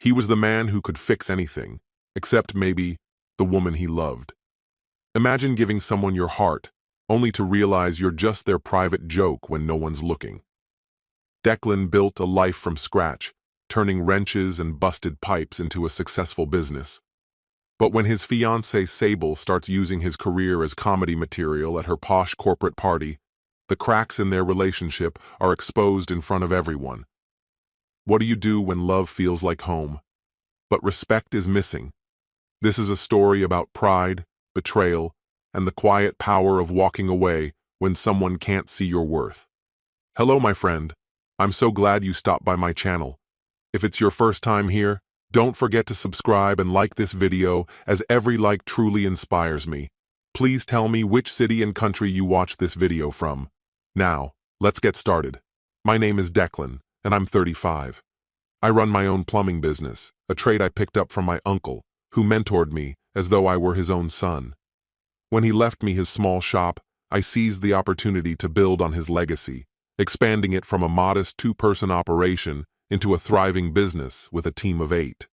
He was the man who could fix anything, except maybe the woman he loved. Imagine giving someone your heart, only to realize you're just their private joke when no one's looking. Declan built a life from scratch, turning wrenches and busted pipes into a successful business. But when his fiancée Sable starts using his career as comedy material at her posh corporate party, the cracks in their relationship are exposed in front of everyone. What do you do when love feels like home, but respect is missing? This is a story about pride, betrayal, and the quiet power of walking away when someone can't see your worth. Hello, my friend. I'm so glad you stopped by my channel. If it's your first time here, don't forget to subscribe and like this video, as every like truly inspires me. Please tell me which city and country you watch this video from. Now, let's get started. My name is Declan, and I'm 35. I run my own plumbing business, a trade I picked up from my uncle, who mentored me as though I were his own son. When he left me his small shop, I seized the opportunity to build on his legacy, expanding it from a modest two-person operation into a thriving business with a team of 8.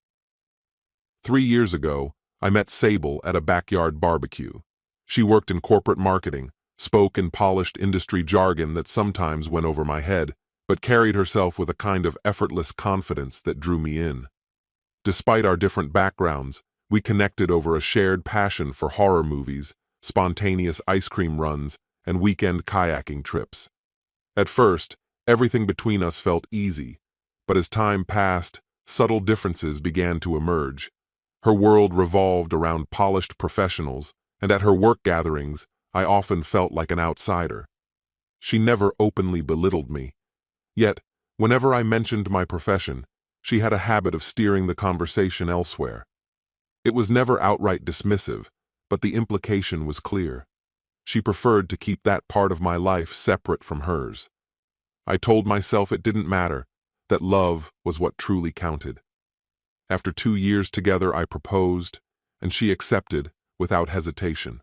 3 years ago, I met Sable at a backyard barbecue. She worked in corporate marketing, spoke in polished industry jargon that sometimes went over my head, but carried herself with a kind of effortless confidence that drew me in. Despite our different backgrounds, we connected over a shared passion for horror movies, spontaneous ice cream runs, and weekend kayaking trips. At first, everything between us felt easy, but as time passed, subtle differences began to emerge. Her world revolved around polished professionals, and at her work gatherings, I often felt like an outsider. She never openly belittled me. Yet, whenever I mentioned my profession, she had a habit of steering the conversation elsewhere. It was never outright dismissive, but the implication was clear. She preferred to keep that part of my life separate from hers. I told myself it didn't matter, that love was what truly counted. After 2 years together, I proposed, and she accepted without hesitation.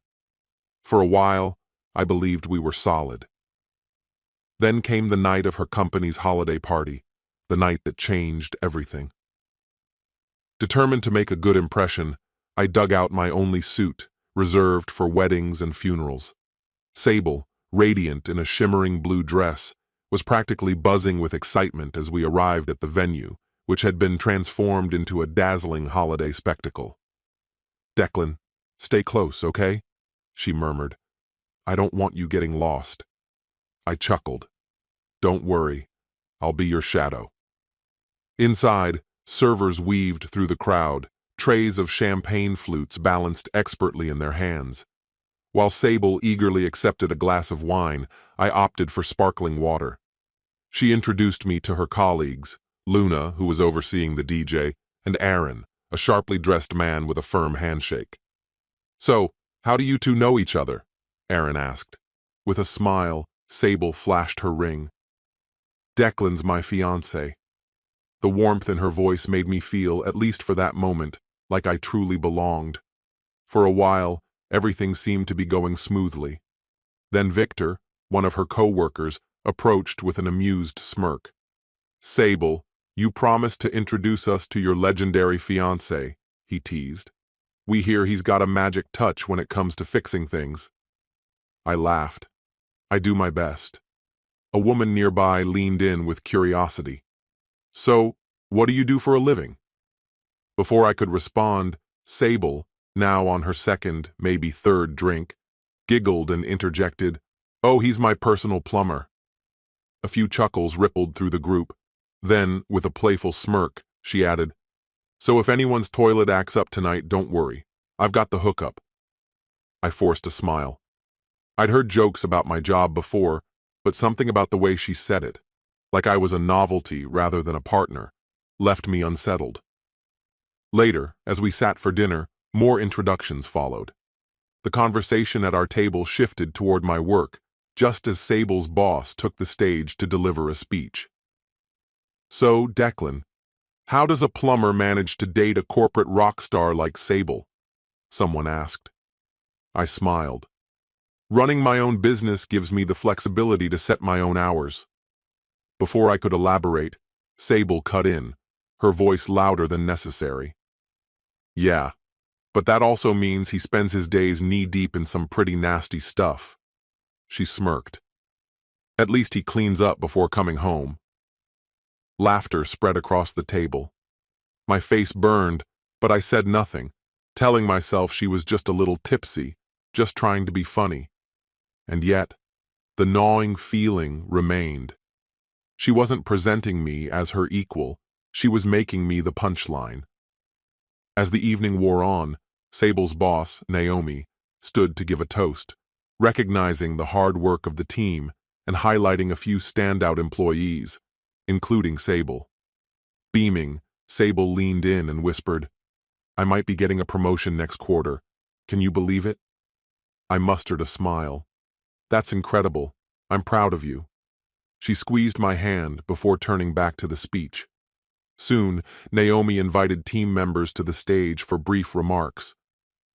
For a while, I believed we were solid. Then came the night of her company's holiday party, the night that changed everything. Determined to make a good impression, I dug out my only suit, reserved for weddings and funerals. Sable, radiant in a shimmering blue dress, was practically buzzing with excitement as we arrived at the venue, which had been transformed into a dazzling holiday spectacle. "Declan, stay close, okay?" she murmured. "I don't want you getting lost." I chuckled. "Don't worry, I'll be your shadow." Inside, servers weaved through the crowd, trays of champagne flutes balanced expertly in their hands. While Sable eagerly accepted a glass of wine, I opted for sparkling water. She introduced me to her colleagues, Luna, who was overseeing the DJ, and Aaron, a sharply dressed man with a firm handshake. "So, how do you two know each other?" Aaron asked. With a smile, Sable flashed her ring. "Declan's my fiancé." The warmth in her voice made me feel, at least for that moment, like I truly belonged. For a while, everything seemed to be going smoothly. Then Victor, one of her co-workers, approached with an amused smirk. "Sable, you promised to introduce us to your legendary fiancé," he teased. "We hear he's got a magic touch when it comes to fixing things." I laughed. "I do my best." A woman nearby leaned in with curiosity. "So, what do you do for a living?" Before I could respond, Sable, now on her second, maybe third drink, giggled and interjected, "Oh, he's my personal plumber." A few chuckles rippled through the group. Then, with a playful smirk, she added, "So if anyone's toilet acts up tonight, don't worry. I've got the hookup." I forced a smile. I'd heard jokes about my job before, but something about the way she said it, like I was a novelty rather than a partner, left me unsettled. Later, as we sat for dinner, more introductions followed. The conversation at our table shifted toward my work, just as Sable's boss took the stage to deliver a speech. "So, Declan, how does a plumber manage to date a corporate rock star like Sable?" someone asked. I smiled. "Running my own business gives me the flexibility to set my own hours." Before I could elaborate, Sable cut in. her voice louder than necessary. Yeah, but that also means he spends his days knee-deep in some pretty nasty stuff. She smirked. At least he cleans up before coming home. Laughter spread across the table. My face burned, but I said nothing, telling myself she was just a little tipsy, just trying to be funny. And yet, the gnawing feeling remained. She wasn't presenting me as her equal, she was making me the punchline. As the evening wore on, Sable's boss, Naomi, stood to give a toast, recognizing the hard work of the team and highlighting a few standout employees, including Sable. Beaming, Sable leaned in and whispered, "I might be getting a promotion next quarter. Can you believe it?" I mustered a smile. "That's incredible. I'm proud of you." She squeezed my hand before turning back to the speech. Soon, Naomi invited team members to the stage for brief remarks.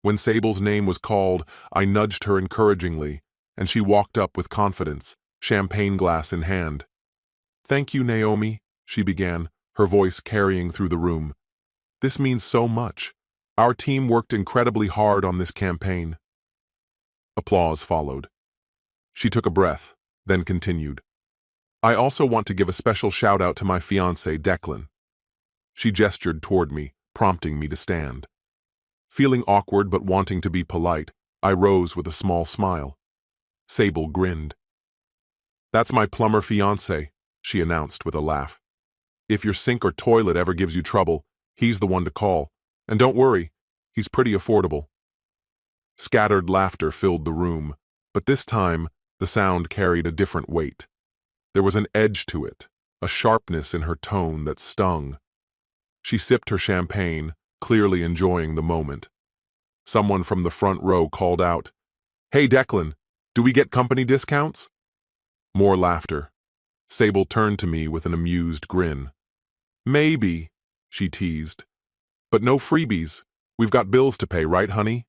When Sable's name was called, I nudged her encouragingly, and she walked up with confidence, champagne glass in hand. "Thank you, Naomi," she began, her voice carrying through the room. "This means so much. Our team worked incredibly hard on this campaign." Applause followed. She took a breath, then continued. "I also want to give a special shout-out to my fiancé, Declan." She gestured toward me, prompting me to stand. Feeling awkward but wanting to be polite, I rose with a small smile. Sable grinned. "That's my plumber fiancé," she announced with a laugh. "If your sink or toilet ever gives you trouble, he's the one to call. And don't worry, he's pretty affordable." Scattered laughter filled the room, but this time the sound carried a different weight. There was an edge to it, a sharpness in her tone that stung. She sipped her champagne, clearly enjoying the moment. Someone from the front row called out, "Hey Declan, do we get company discounts?" More laughter. Sable turned to me with an amused grin. "Maybe," she teased. "But no freebies. We've got bills to pay, right, honey?"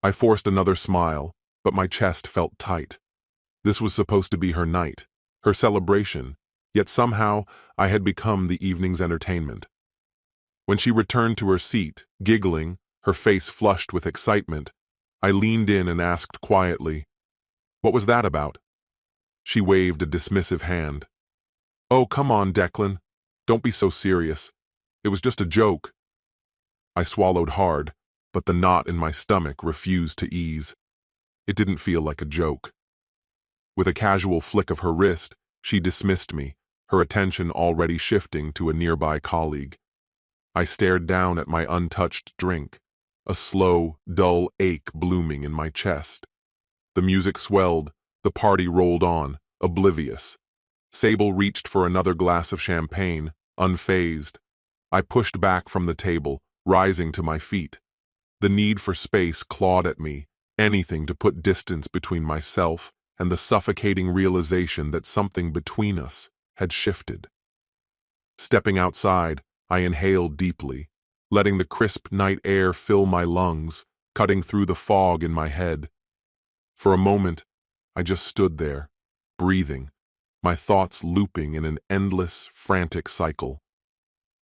I forced another smile, but my chest felt tight. This was supposed to be her night, her celebration, yet somehow I had become the evening's entertainment. When she returned to her seat, giggling, her face flushed with excitement, I leaned in and asked quietly, "What was that about?" She waved a dismissive hand. "Oh, come on, Declan. Don't be so serious. It was just a joke." I swallowed hard, but the knot in my stomach refused to ease. It didn't feel like a joke. With a casual flick of her wrist, she dismissed me, her attention already shifting to a nearby colleague. I stared down at my untouched drink, a slow, dull ache blooming in my chest. The music swelled, the party rolled on, oblivious. Sable reached for another glass of champagne, unfazed. I pushed back from the table, rising to my feet. The need for space clawed at me, anything to put distance between myself and the suffocating realization that something between us had shifted. Stepping outside, I inhaled deeply, letting the crisp night air fill my lungs, cutting through the fog in my head. For a moment, I just stood there, breathing, my thoughts looping in an endless, frantic cycle.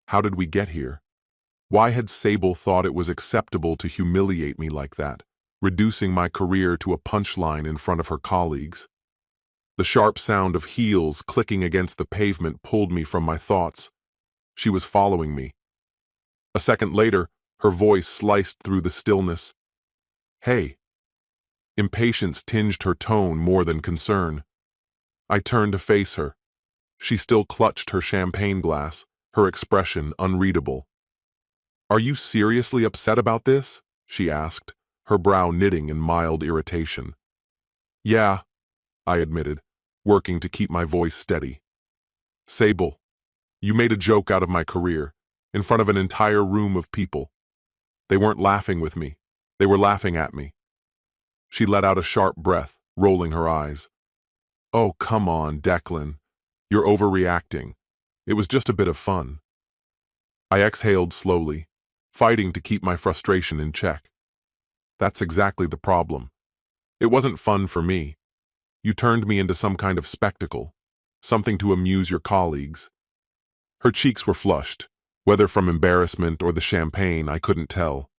How did we get here? Why had Sable thought it was acceptable to humiliate me like that, reducing my career to a punchline in front of her colleagues? The sharp sound of heels clicking against the pavement pulled me from my thoughts. She was following me. A second later, her voice sliced through the stillness. "Hey." Impatience tinged her tone more than concern. I turned to face her. She still clutched her champagne glass, her expression unreadable. "Are you seriously upset about this?" she asked, her brow knitting in mild irritation. "Yeah," I admitted, working to keep my voice steady. "Sable, you made a joke out of my career, in front of an entire room of people. They weren't laughing with me. They were laughing at me." She let out a sharp breath, rolling her eyes. "Oh, come on, Declan. You're overreacting. It was just a bit of fun." I exhaled slowly, fighting to keep my frustration in check. That's exactly the problem. It wasn't fun for me. You turned me into some kind of spectacle, something to amuse your colleagues. Her cheeks were flushed, Whether from embarrassment or the champagne, I couldn't tell.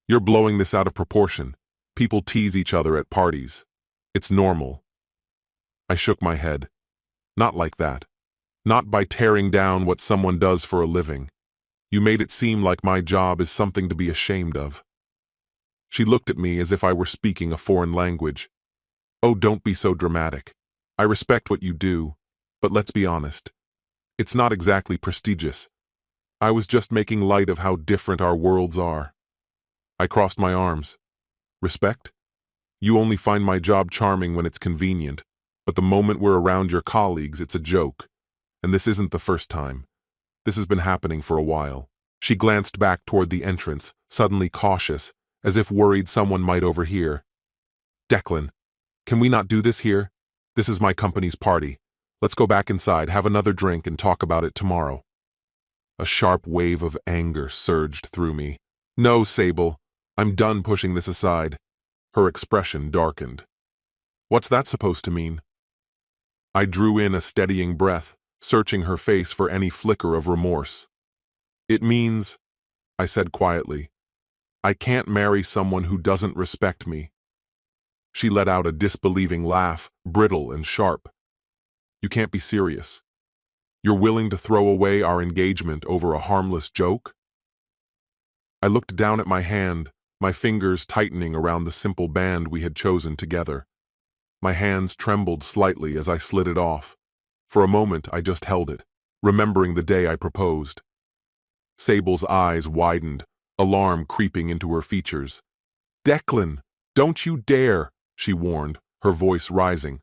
You're blowing this out of proportion. People tease each other at parties. It's normal. I shook my head. Not like that. Not by tearing down what someone does for a living. You made it seem like my job is something to be ashamed of. She looked at me as if I were speaking a foreign language. Oh, don't be so dramatic. I respect what you do, but let's be honest. It's not exactly prestigious. I was just making light of how different our worlds are. I crossed my arms. Respect? You only find my job charming when it's convenient, but the moment we're around your colleagues, it's a joke. And this isn't the first time. This has been happening for a while. She glanced back toward the entrance, suddenly cautious, as if worried someone might overhear. Declan, can we not do this here? This is my company's party. Let's go back inside, have another drink, and talk about it tomorrow. A sharp wave of anger surged through me. No, Sable. I'm done pushing this aside. Her expression darkened. What's that supposed to mean? I drew in a steadying breath, searching her face for any flicker of remorse. It means, I said quietly, I can't marry someone who doesn't respect me. She let out a disbelieving laugh, brittle and sharp. You can't be serious. You're willing to throw away our engagement over a harmless joke? I looked down at my hand, my fingers tightening around the simple band we had chosen together. My hands trembled slightly as I slid it off. For a moment, I just held it, remembering the day I proposed. Sable's eyes widened, alarm creeping into her features. Declan, don't you dare, she warned, her voice rising.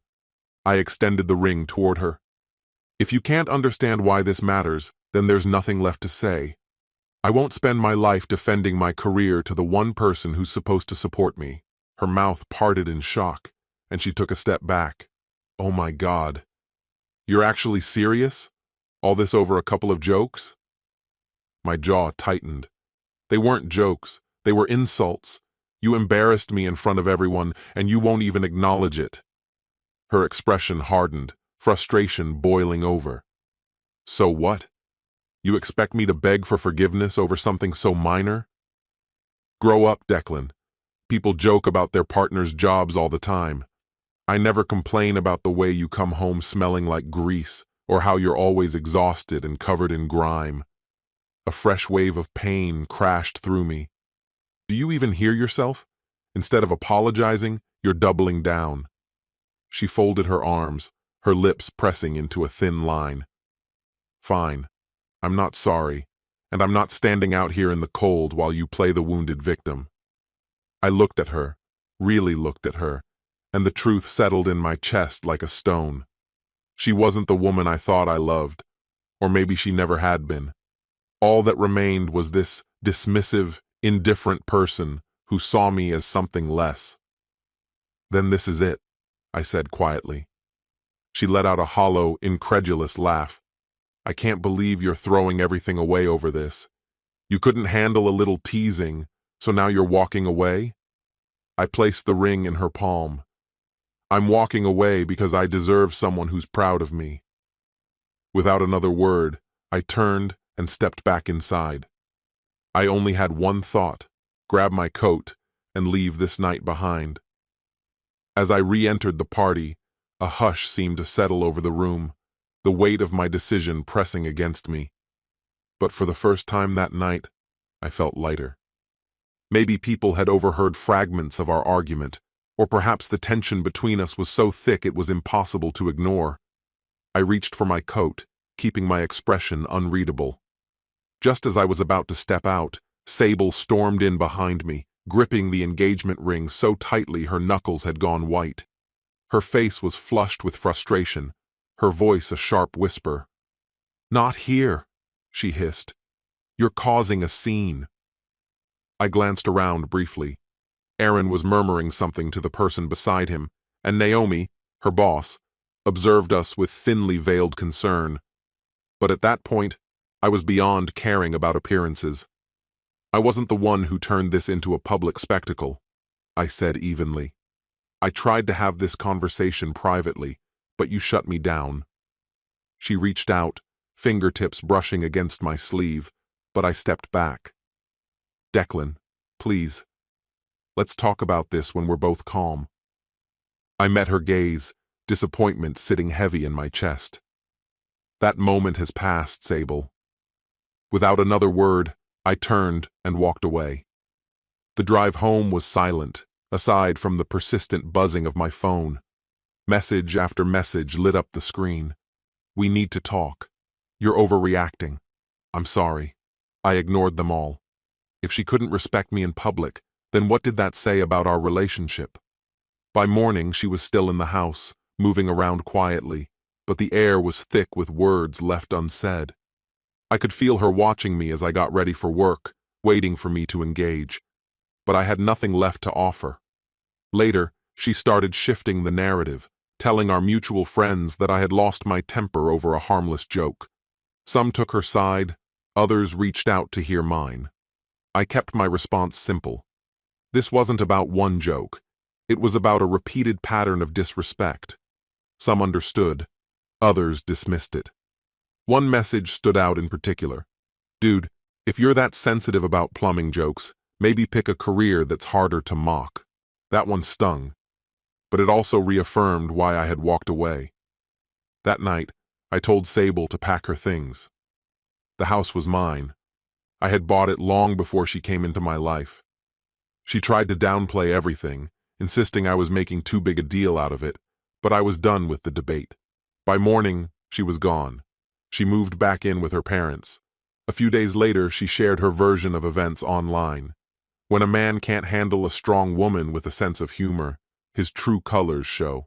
I extended the ring toward her. If you can't understand why this matters, then there's nothing left to say. I won't spend my life defending my career to the one person who's supposed to support me. Her mouth parted in shock, and she took a step back. Oh my God. You're actually serious? All this over a couple of jokes? My jaw tightened. They weren't jokes. They were insults. You embarrassed me in front of everyone, and you won't even acknowledge it. Her expression hardened, frustration boiling over. So what? You expect me to beg for forgiveness over something so minor? Grow up, Declan. People joke about their partner's jobs all the time. I never complain about the way you come home smelling like grease, or how you're always exhausted and covered in grime. A fresh wave of pain crashed through me. Do you even hear yourself? Instead of apologizing, you're doubling down. She folded her arms, her lips pressing into a thin line. Fine. I'm not sorry, and I'm not standing out here in the cold while you play the wounded victim. I looked at her, really looked at her, and the truth settled in my chest like a stone. She wasn't the woman I thought I loved, or maybe she never had been. All that remained was this dismissive, indifferent person who saw me as something less. Then this is it, I said quietly. She let out a hollow, incredulous laugh. I can't believe you're throwing everything away over this. You couldn't handle a little teasing, so now you're walking away? I placed the ring in her palm. I'm walking away because I deserve someone who's proud of me. Without another word, I turned and stepped back inside. I only had one thought: grab my coat and leave this night behind. As I re-entered the party, a hush seemed to settle over the room, the weight of my decision pressing against me. But for the first time that night, I felt lighter. Maybe people had overheard fragments of our argument, or perhaps the tension between us was so thick it was impossible to ignore. I reached for my coat, keeping my expression unreadable. Just as I was about to step out, Sable stormed in behind me, gripping the engagement ring so tightly her knuckles had gone white. Her face was flushed with frustration, her voice a sharp whisper. "Not here," she hissed. "You're causing a scene." I glanced around briefly. Aaron was murmuring something to the person beside him, and Naomi, her boss, observed us with thinly veiled concern. But at that point, I was beyond caring about appearances. I wasn't the one who turned this into a public spectacle, I said evenly. I tried to have this conversation privately, but you shut me down. She reached out, fingertips brushing against my sleeve, but I stepped back. "Declan, please, let's talk about this when we're both calm." I met her gaze, disappointment sitting heavy in my chest. "That moment has passed, Sable." Without another word, I turned and walked away. The drive home was silent, aside from the persistent buzzing of my phone. Message after message lit up the screen. "We need to talk. You're overreacting. I'm sorry." I ignored them all. If she couldn't respect me in public, then what did that say about our relationship? By morning, she was still in the house, moving around quietly, but the air was thick with words left unsaid. I could feel her watching me as I got ready for work, waiting for me to engage. But I had nothing left to offer. Later, she started shifting the narrative, telling our mutual friends that I had lost my temper over a harmless joke. Some took her side, others reached out to hear mine. I kept my response simple. This wasn't about one joke. It was about a repeated pattern of disrespect. Some understood, others dismissed it. One message stood out in particular. "Dude, if you're that sensitive about plumbing jokes, maybe pick a career that's harder to mock." That one stung, but it also reaffirmed why I had walked away. That night, I told Sable to pack her things. The house was mine. I had bought it long before she came into my life. She tried to downplay everything, insisting I was making too big a deal out of it, but I was done with the debate. By morning, she was gone. She moved back in with her parents. A few days later, she shared her version of events online. When a man can't handle a strong woman with a sense of humor, his true colors show.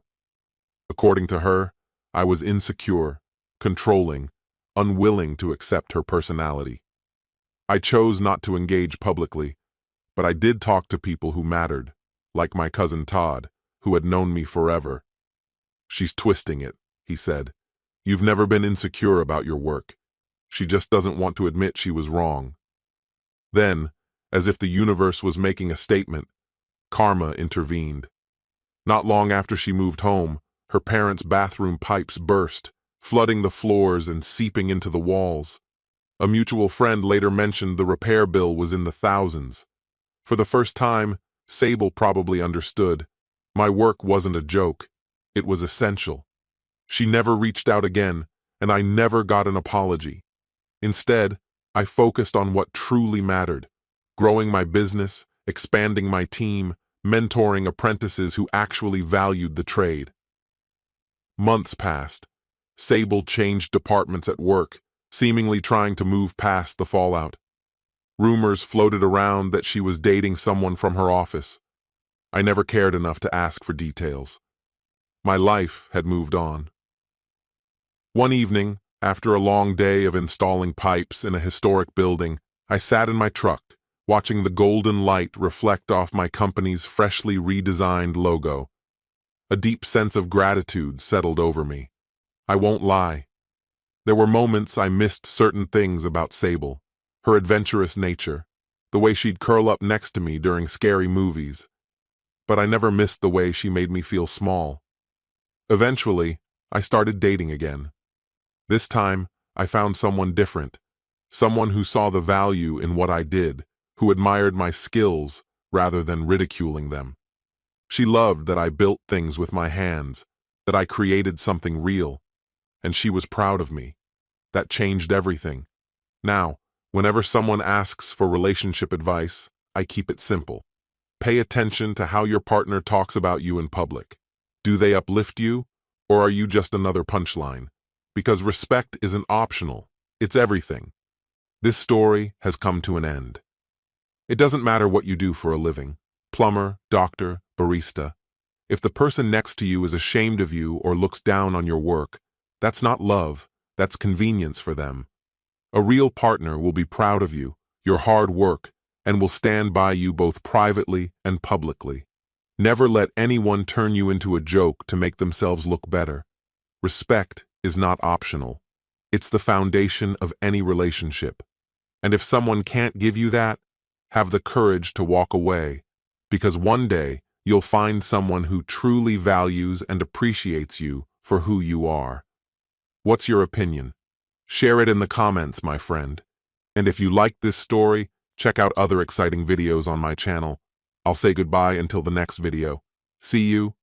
According to her, I was insecure, controlling, unwilling to accept her personality. I chose not to engage publicly, but I did talk to people who mattered, like my cousin Todd, who had known me forever. "She's twisting it," he said. "You've never been insecure about your work. She just doesn't want to admit she was wrong." Then, as if the universe was making a statement, karma intervened. Not long after she moved home, her parents' bathroom pipes burst, flooding the floors and seeping into the walls. A mutual friend later mentioned the repair bill was in the thousands. For the first time, Sable probably understood. My work wasn't a joke. It was essential. She never reached out again, and I never got an apology. Instead, I focused on what truly mattered: growing my business, expanding my team, mentoring apprentices who actually valued the trade. Months passed. Sable changed departments at work, seemingly trying to move past the fallout. Rumors floated around that she was dating someone from her office. I never cared enough to ask for details. My life had moved on. One evening, after a long day of installing pipes in a historic building, I sat in my truck, watching the golden light reflect off my company's freshly redesigned logo. A deep sense of gratitude settled over me. I won't lie. There were moments I missed certain things about Sable: her adventurous nature, the way she'd curl up next to me during scary movies. But I never missed the way she made me feel small. Eventually, I started dating again. This time, I found someone different, someone who saw the value in what I did, who admired my skills rather than ridiculing them. She loved that I built things with my hands, that I created something real, and she was proud of me. That changed everything. Now, whenever someone asks for relationship advice, I keep it simple. Pay attention to how your partner talks about you in public. Do they uplift you, or are you just another punchline? Because respect isn't optional, it's everything. This story has come to an end. It doesn't matter what you do for a living: plumber, doctor, barista. If the person next to you is ashamed of you or looks down on your work, that's not love, that's convenience for them. A real partner will be proud of you, your hard work, and will stand by you both privately and publicly. Never let anyone turn you into a joke to make themselves look better. Respect is not optional. It's the foundation of any relationship. And if someone can't give you that, have the courage to walk away, because one day you'll find someone who truly values and appreciates you for who you are. What's your opinion? Share it in the comments, my friend. And if you liked this story, check out other exciting videos on my channel. I'll say goodbye until the next video. See you.